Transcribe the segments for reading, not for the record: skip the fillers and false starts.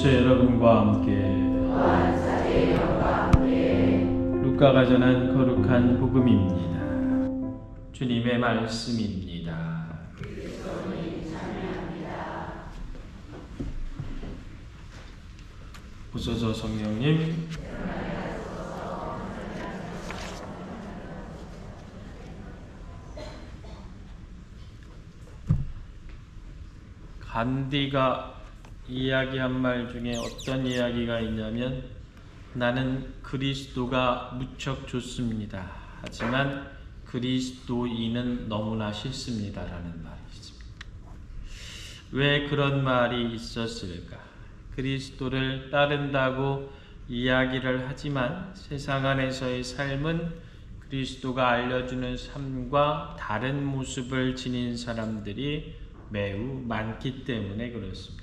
여러분과 함께 루카가 전한 거룩한 복음입니다. 주님의 말씀입니다. 오소서 성령님. 간디가 이야기한 말 중에 어떤 이야기가 있냐면, 나는 그리스도가 무척 좋습니다. 하지만 그리스도인은 너무나 싫습니다. 라는 말이 있습니다. 왜 그런 말이 있었을까? 그리스도를 따른다고 이야기를 하지만 세상 안에서의 삶은 그리스도가 알려주는 삶과 다른 모습을 지닌 사람들이 매우 많기 때문에 그렇습니다.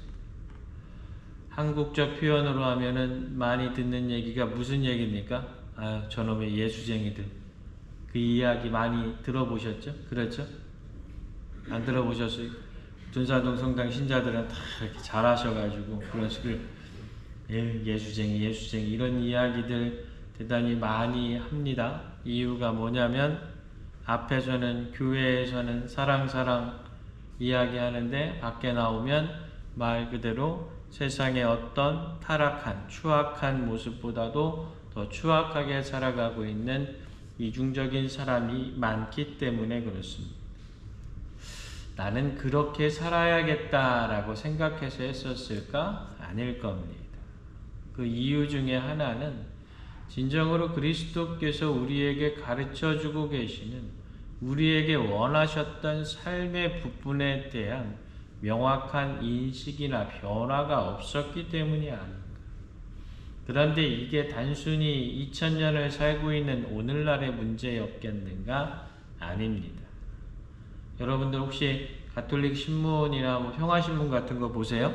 한국적 표현으로 하면은 많이 듣는 얘기가 무슨 얘기입니까? 아유, 저놈의 예수쟁이들. 그 이야기 많이 들어보셨죠? 그렇죠? 안 들어보셨어요? 둔산동 성당 신자들은 다 이렇게 잘하셔가지고 그런 식으로 예수쟁이 이런 이야기들 대단히 많이 합니다. 이유가 뭐냐면, 앞에서는 교회에서는 사랑 이야기하는데 밖에 나오면 말 그대로 세상의 어떤 타락한, 추악한 모습보다도 더 추악하게 살아가고 있는 이중적인 사람이 많기 때문에 그렇습니다. 나는 그렇게 살아야겠다라고 생각해서 했었을까? 아닐 겁니다. 그 이유 중에 하나는 진정으로 그리스도께서 우리에게 가르쳐주고 계시는, 우리에게 원하셨던 삶의 부분에 대한 명확한 인식이나 변화가 없었기 때문이 아닌가. 그런데 이게 단순히 2000년을 살고 있는 오늘날의 문제였겠는가? 아닙니다. 여러분들 혹시 가톨릭 신문이나 평화신문 같은 거 보세요?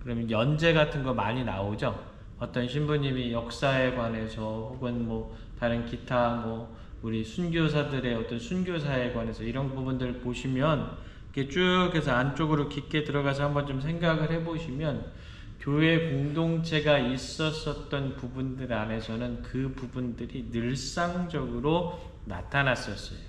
그러면 연재 같은 거 많이 나오죠? 어떤 신부님이 역사에 관해서 혹은 다른 기타 우리 순교사들의 어떤 순교사에 관해서 이런 부분들 보시면 이렇게 쭉 해서 안쪽으로 깊게 들어가서 한번 좀 생각을 해보시면, 교회 공동체가 있었던 부분들 안에서는 그 부분들이 늘상적으로 나타났었어요.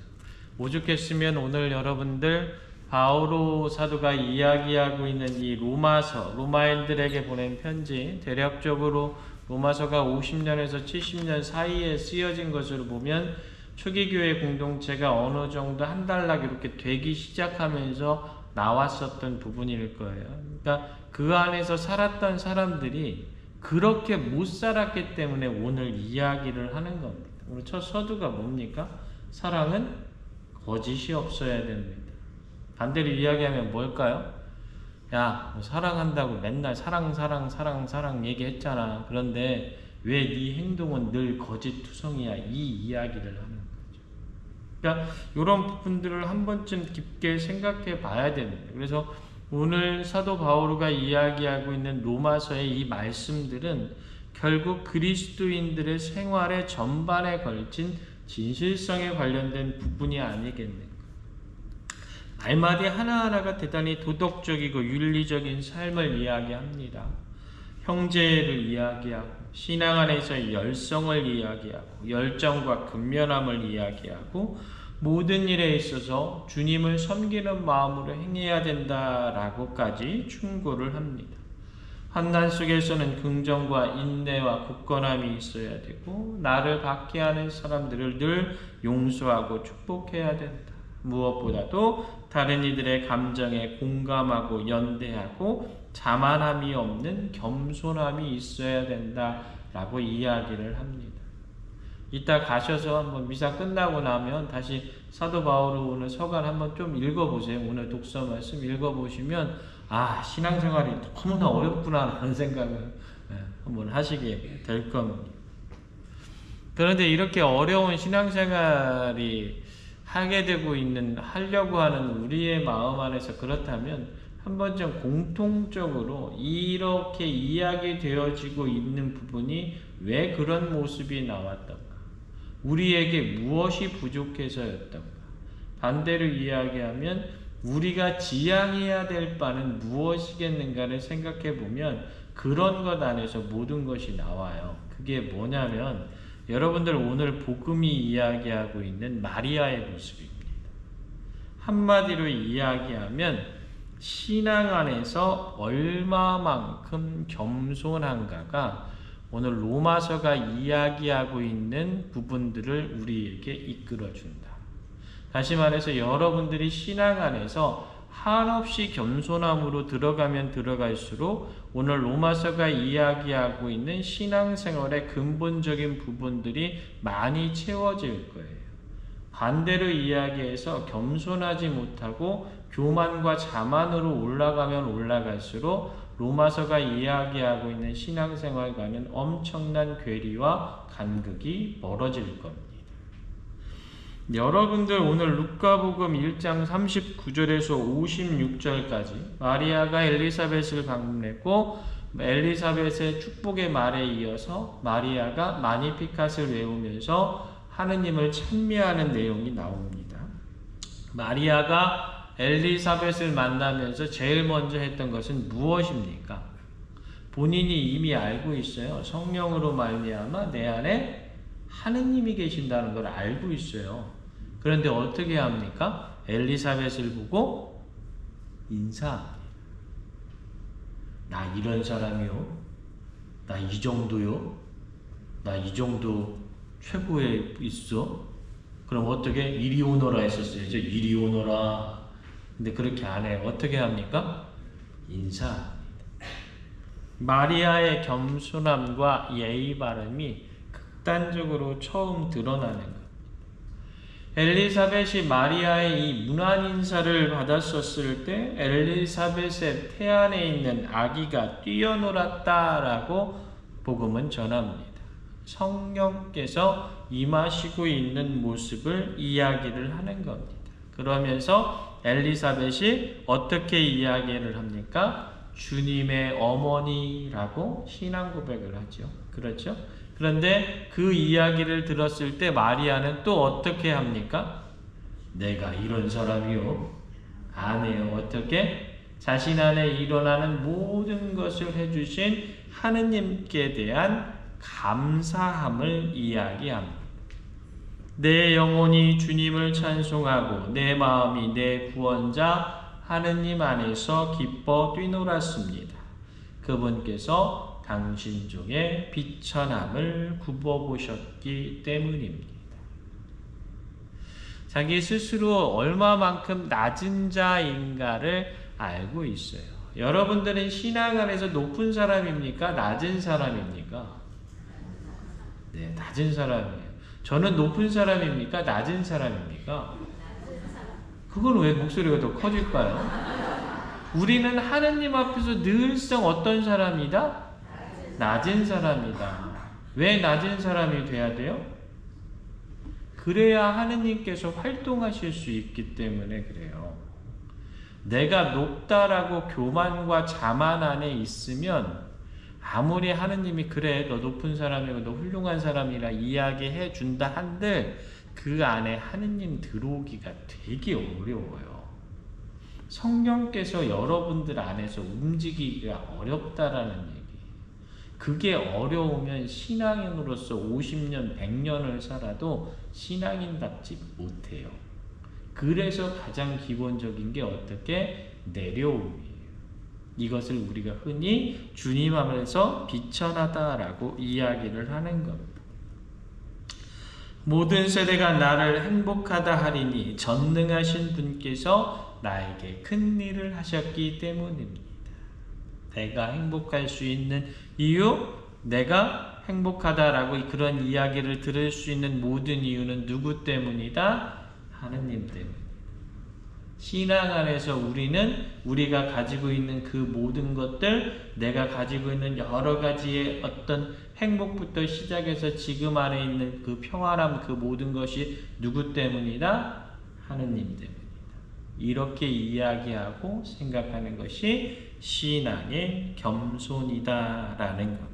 오죽했으면 오늘 여러분들 바오로 사도가 이야기하고 있는 이 로마서, 로마인들에게 보낸 편지, 대략적으로 로마서가 50년에서 70년 사이에 쓰여진 것으로 보면 초기 교회 공동체가 어느 정도 한달락 이렇게 되기 시작하면서 나왔었던 부분일 거예요. 그러니까 그 안에서 살았던 사람들이 그렇게 못 살았기 때문에 오늘 이야기를 하는 겁니다. 오늘 첫 서두가 뭡니까? 사랑은 거짓이 없어야 됩니다. 반대로 이야기하면 뭘까요? 야, 사랑한다고 맨날 사랑 얘기했잖아. 그런데 왜 네 행동은 늘 거짓투성이야? 이 이야기를 하는 거죠. 그러니까 이런 부분들을 한 번쯤 깊게 생각해 봐야 됩니다. 그래서 오늘 사도 바오로가 이야기하고 있는 로마서의 이 말씀들은 결국 그리스도인들의 생활의 전반에 걸친 진실성에 관련된 부분이 아니겠는가. 말마디 하나하나가 대단히 도덕적이고 윤리적인 삶을 이야기합니다. 형제를 이야기하고, 신앙 안에서 열성을 이야기하고, 열정과 근면함을 이야기하고, 모든 일에 있어서 주님을 섬기는 마음으로 행해야 된다라고까지 충고를 합니다. 환난 속에서는 긍정과 인내와 굳건함이 있어야 되고, 나를 박해하는 사람들을 늘 용서하고 축복해야 된다. 무엇보다도 다른 이들의 감정에 공감하고 연대하고 자만함이 없는 겸손함이 있어야 된다라고 이야기를 합니다. 이따 가셔서 한번 미사 끝나고 나면 다시 사도 바오로 오늘 서간 한번 좀 읽어보세요. 오늘 독서 말씀 읽어보시면 신앙생활이 너무나 어렵구나 라는 생각을 한번 하시게 될 겁니다. 그런데 이렇게 어려운 신앙생활이 하려고 하는 우리의 마음 안에서 그렇다면 한번 좀 공통적으로 이렇게 이야기되어지고 있는 부분이 왜 그런 모습이 나왔던가? 우리에게 무엇이 부족해서였던가? 반대로 이야기하면 우리가 지향해야 될 바는 무엇이겠는가를 생각해 보면 그런 것 안에서 모든 것이 나와요. 그게 뭐냐면 여러분들 오늘 복음이 이야기하고 있는 마리아의 모습입니다. 한마디로 이야기하면 신앙 안에서 얼마만큼 겸손한가가 오늘 로마서가 이야기하고 있는 부분들을 우리에게 이끌어준다. 다시 말해서 여러분들이 신앙 안에서 한없이 겸손함으로 들어가면 들어갈수록 오늘 로마서가 이야기하고 있는 신앙생활의 근본적인 부분들이 많이 채워질 거예요. 반대로 이야기해서 겸손하지 못하고 교만과 자만으로 올라가면 올라갈수록 로마서가 이야기하고 있는 신앙생활과는 엄청난 괴리와 간극이 멀어질 겁니다. 여러분들 오늘 루카복음 1장 39절에서 56절까지 마리아가 엘리사벳을 방문했고 엘리사벳의 축복의 말에 이어서 마리아가 마니피캇을 외우면서 하느님을 찬미하는 내용이 나옵니다. 마리아가 엘리사벳을 만나면서 제일 먼저 했던 것은 무엇입니까? 본인이 이미 알고 있어요. 성령으로 말미암아 내 안에 하느님이 계신다는 걸 알고 있어요. 그런데 어떻게 합니까? 엘리사벳을 보고 인사합니다. 나 이런 사람이요? 나 이 정도요? 나 이 정도 최고에 있어? 그럼 어떻게? 이리 오너라 했었어요. 이리 오너라. 근데 그렇게 안 해요. 어떻게 합니까? 인사합니다. 마리아의 겸손함과 예의 바름이 극단적으로 처음 드러나는 것. 엘리사벳이 마리아의 이 문안 인사를 받았었을 때 엘리사벳의 태안에 있는 아기가 뛰어놀았다라고 복음은 전합니다. 성령께서 임하시고 있는 모습을 이야기를 하는 겁니다. 그러면서 엘리사벳이 어떻게 이야기를 합니까? 주님의 어머니라고 신앙 고백을 하죠. 그렇죠? 그런데 그 이야기를 들었을 때 마리아는 또 어떻게 합니까? 내가 이런 사람이요? 안 해요. 어떻게? 자신 안에 일어나는 모든 것을 해주신 하느님께 대한 감사함을 이야기합니다. 내 영혼이 주님을 찬송하고 내 마음이 내 구원자 하느님 안에서 기뻐 뛰놀았습니다. 그분께서 당신 중에 비천함을 굽어보셨기 때문입니다. 자기 스스로 얼마만큼 낮은 자인가를 알고 있어요. 여러분들은 신앙 안에서 높은 사람입니까? 낮은 사람입니까? 네, 낮은 사람이에요. 저는 높은 사람입니까? 낮은 사람입니까? 그건 왜 목소리가 더 커질까요? 우리는 하느님 앞에서 늘상 어떤 사람이다? 낮은 사람이다. 왜 낮은 사람이 돼야 돼요? 그래야 하느님께서 활동하실 수 있기 때문에 그래요. 내가 높다라고 교만과 자만 안에 있으면 아무리 하느님이 그래 너 높은 사람이고 너 훌륭한 사람이라 이야기해 준다 한들 그 안에 하느님 들어오기가 되게 어려워요. 성령께서 여러분들 안에서 움직이기가 어렵다라는 얘기. 그게 어려우면 신앙인으로서 50년, 100년을 살아도 신앙인답지 못해요. 그래서 가장 기본적인 게 어떻게? 내려옴이에요. 이것을 우리가 흔히 주님 앞에서 비천하다라고 이야기를 하는 겁니다. 모든 세대가 나를 행복하다 하리니 전능하신 분께서 나에게 큰 일을 하셨기 때문입니다. 내가 행복할 수 있는 이유, 내가 행복하다라고 그런 이야기를 들을 수 있는 모든 이유는 누구 때문이다? 하느님 때문입니다. 신앙 안에서 우리는 우리가 가지고 있는 그 모든 것들, 내가 가지고 있는 여러 가지의 어떤 행복부터 시작해서 지금 안에 있는 그 평안함, 그 모든 것이 누구 때문이다? 하느님 때문이다. 이렇게 이야기하고 생각하는 것이 신앙의 겸손이다라는 겁니다.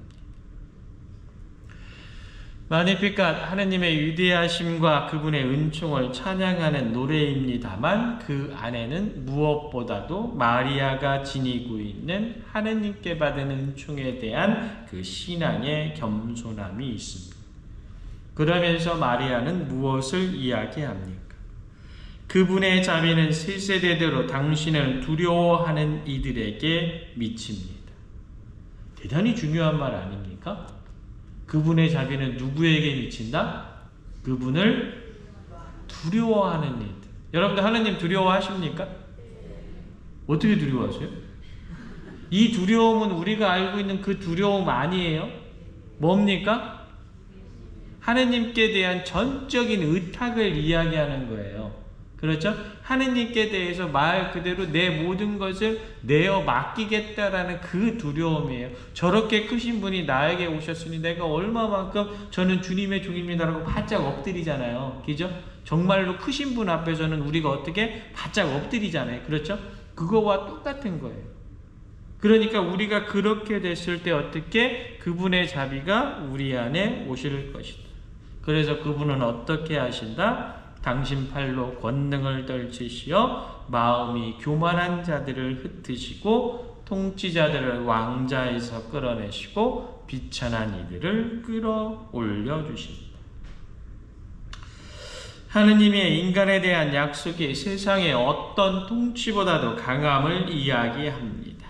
마니피cat 하느님의 위대하심과 그분의 은총을 찬양하는 노래입니다만 그 안에는 무엇보다도 마리아가 지니고 있는 하느님께 받은 은총에 대한 그 신앙의 겸손함이 있습니다. 그러면서 마리아는 무엇을 이야기합니까? 그분의 자비는 세세대대로 당신을 두려워하는 이들에게 미칩니다. 대단히 중요한 말 아닙니까? 그분의 자비는 누구에게 미친다? 그분을 두려워하는 이들. 여러분들 하나님 두려워하십니까? 어떻게 두려워하세요? 이 두려움은 우리가 알고 있는 그 두려움 아니에요? 뭡니까? 하느님께 대한 전적인 의탁을 이야기하는 거예요. 그렇죠? 하느님께 대해서 말 그대로 내 모든 것을 내어 맡기겠다라는 그 두려움이에요. 저렇게 크신 분이 나에게 오셨으니 내가 얼마만큼 저는 주님의 종입니다라고 바짝 엎드리잖아요. 그죠? 정말로 크신 분 앞에서는 우리가 어떻게 바짝 엎드리잖아요. 그렇죠? 그거와 똑같은 거예요. 그러니까 우리가 그렇게 됐을 때 어떻게 그분의 자비가 우리 안에 오실 것이다. 그래서 그분은 어떻게 하신다? 당신 팔로 권능을 떨치시어 마음이 교만한 자들을 흩으시고 통치자들을 왕자에서 끌어내시고 비천한 이들을 끌어올려 주십니다. 하느님의 인간에 대한 약속이 세상의 어떤 통치보다도 강함을 이야기합니다.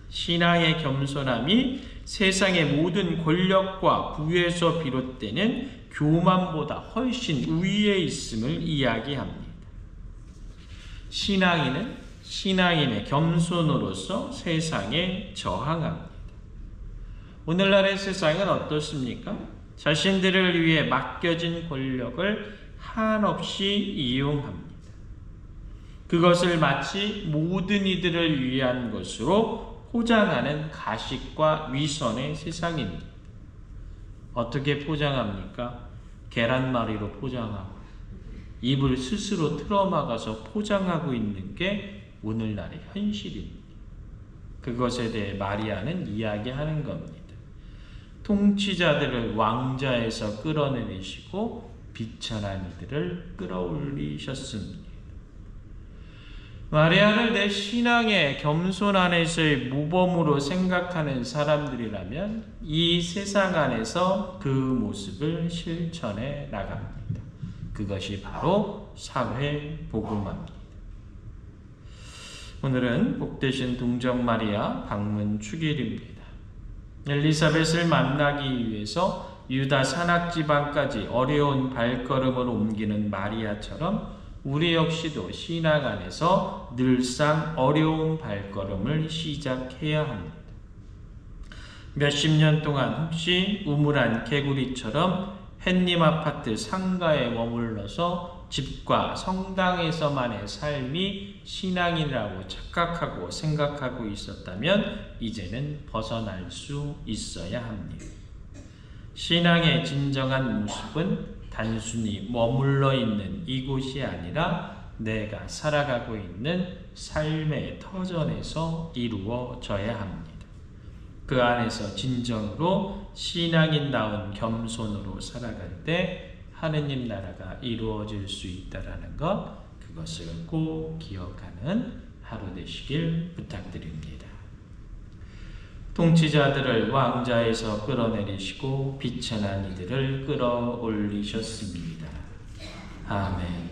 신앙의 겸손함이 세상의 모든 권력과 부에서 비롯되는 교만보다 훨씬 위에 있음을 이야기합니다. 신앙인은 신앙인의 겸손으로서 세상에 저항합니다. 오늘날의 세상은 어떻습니까? 자신들을 위해 맡겨진 권력을 한없이 이용합니다. 그것을 마치 모든 이들을 위한 것으로 포장하는 가식과 위선의 세상입니다. 어떻게 포장합니까? 계란말이로 포장하고 입을 스스로 틀어막아서 포장하고 있는 게 오늘날의 현실입니다. 그것에 대해 마리아는 이야기하는 겁니다. 통치자들을 왕자에서 끌어내리시고 비천한 이들을 끌어올리셨습니다. 마리아를 내 신앙의 겸손 안에서의 모범으로 생각하는 사람들이라면 이 세상 안에서 그 모습을 실천해 나갑니다. 그것이 바로 사회 복음화입니다. 오늘은 복되신 동정 마리아 방문 축일입니다. 엘리사벳을 만나기 위해서 유다 산악지방까지 어려운 발걸음을 옮기는 마리아처럼 우리 역시도 신앙 안에서 늘상 어려운 발걸음을 시작해야 합니다. 몇십 년 동안 혹시 우물안 개구리처럼 햇님 아파트 상가에 머물러서 집과 성당에서만의 삶이 신앙이라고 착각하고 생각하고 있었다면 이제는 벗어날 수 있어야 합니다. 신앙의 진정한 모습은 단순히 머물러 있는 이곳이 아니라 내가 살아가고 있는 삶의 터전에서 이루어져야 합니다. 그 안에서 진정으로 신앙인다운 겸손으로 살아갈 때 하느님 나라가 이루어질 수 있다는 것, 그것을 꼭 기억하는 하루 되시길 부탁드립니다. 통치자들을 왕자에서 끌어내리시고 비천한 이들을 끌어올리셨습니다. 아멘.